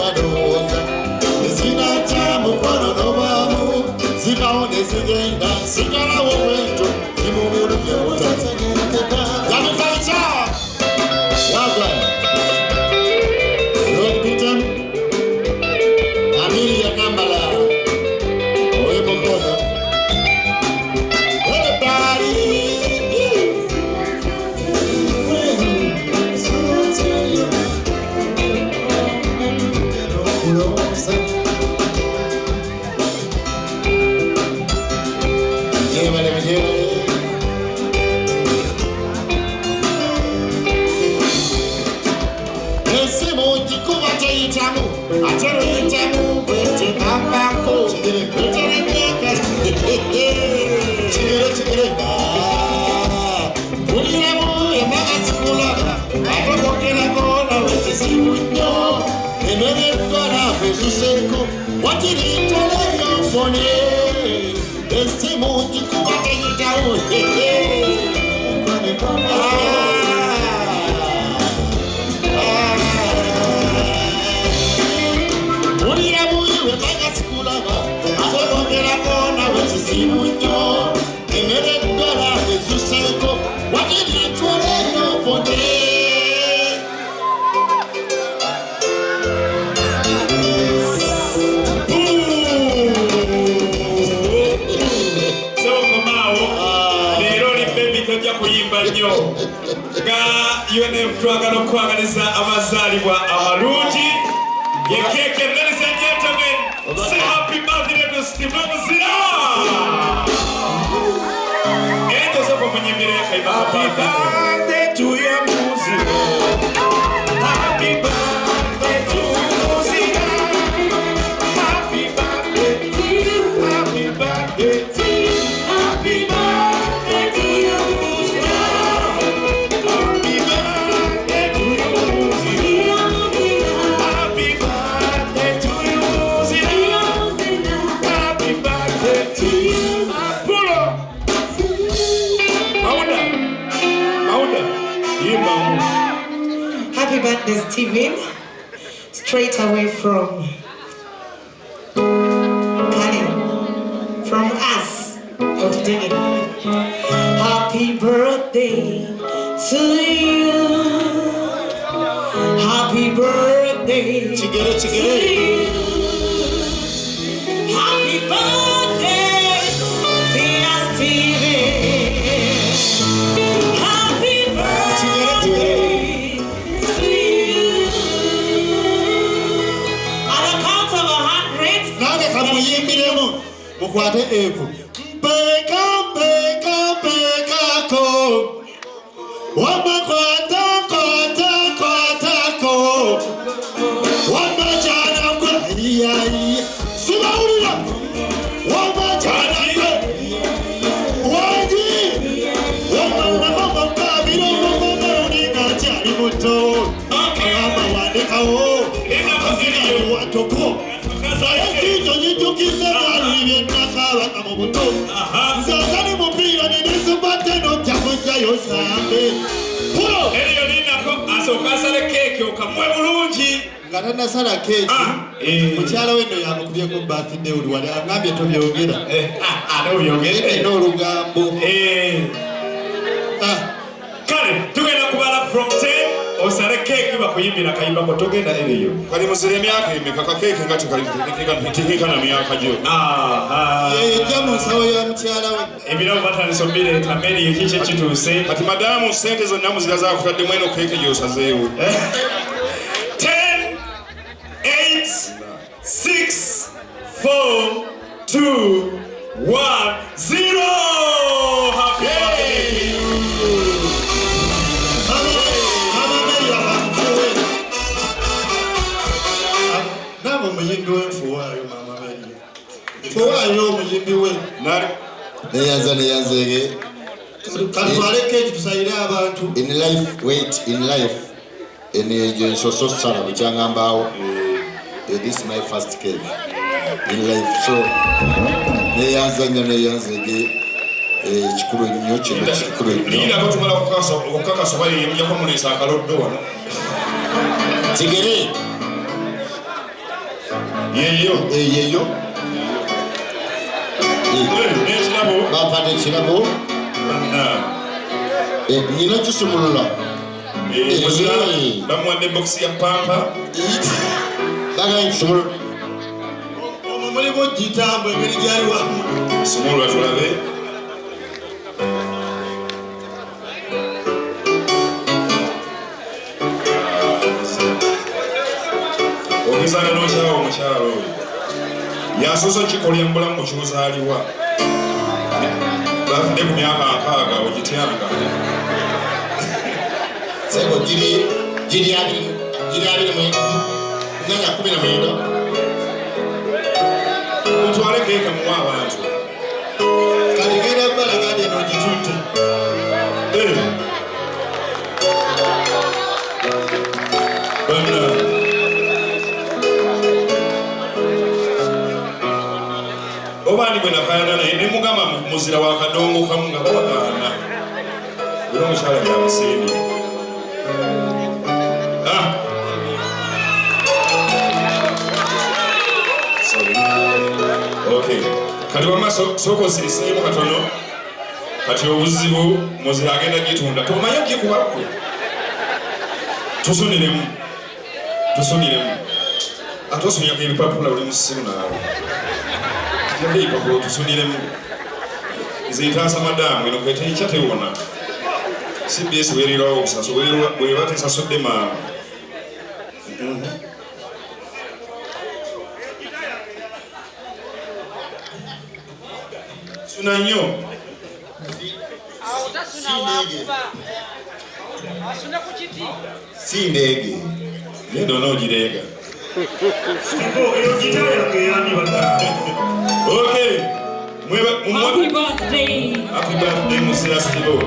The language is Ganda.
madooza ezina kya mukwano n'obwamu zikawo ne zigenda sigalawo bwento zimubulumye obutategerekeka yamikaica wagwa lwekipita amiri yakambala owemukono ebali Atero yitamu bwete kapako bwete nyaka chigere buliramu emagazi kulaba atokokera kona wete simunyo emere kona kwesuseko watiri toleyo fone esimu jikubate yitamu simunyo emere dola ezuseko wakiri toleyo fone kuyimba nnyo nga UNF twagala okwagaliza amazaalibwa amalungi yekeke. Ladies and gentlemen, say happy birthday to Stevo Muzira. Endo soko munyimire kaiba happy birthday to you Muzira. Happy birthday to Muzira. Happy birthday to you. Happy birthday to you. Happy birthday to you. Happy birthday, Steven. Straight away from us. Happy birthday to you. Happy birthday to you. Happy birthday, dear Steven. Happy birthday. Mukwate epo peka ko wamakwata ko wamajana kwa iya sibaulira wamajana kwa waji wamama kabiro wamama unikachari moto akama wadekawo ena kafiri watoko sayasijo nitukiza Zazani mupira ninisubate no chakuja yosambe Puro! Eriyo ninako asokasale keke okamwe bulungi Ngatana sala keke Mukyalawe no yamukubye ko birthday uli wali angambye tobyogera no byogere no lugambo Kale tugenda kubala from 10 osale keke bakuyimbira kayimba ko togenda eriyo kali muzire myaka emeka ka keke ngati kali tikikana myaka gyo jamu sawo ya Mukyalawe ebirabo batanisombire tameri yekiche kituse kati madamu sente zonna muzira za kutadde mweno keke gyosazeewo 10 8 6 4 2 1 0 happy birthday muyimbi wenfuwayo mama bali fuwayo muyimbi we nari neyanzege katwaleke tusayire abantu in life wait in life in so sana bukyangambaawo this is my first cake in life so neyanzege chikuru nnyo kino chikuru nnyo nina ko tumala okukakasa bali yako mulisa akaloddo wano kigere yeyo eyeyo n'ekirabo bampadde ekirabo nina kisumulula Muzira bamuwadde bokisi ya pampa bagaye kisumulula omwo mulimu gitambo emiri gyali wamu sumulula tulabe okwisanga n'okyawa omukyalo oyo yasoose okikolya mu bulamu kyozaalibwa bafudde ku myaka 60 ogityanga sebo giri abiri mu myaka 19 mutwale keeka muwa abantu kaligenda balagadde n'ogitutte banna obaani bwe nakayana naye ne mugamba muzira wa kadongo kamu nga bawagaana era omukyala gyamusiimye okay kati wama sooka osiriseemu katono kati obuzibu muzira agenda gitunda tomanyi ogikubakwe tusuniremu ate osonyako ebipapula oli musiru naawe yadde ebipapula tusuniremu nzeyitaasa madamu eno kweteikya tewona CBS weerirawo obusaso bweba tesasudde maama suna nnyo si ndeege yendo noogireega eyo gita yange yani okay Happy birthday. Happy birthday Muzira Stevo.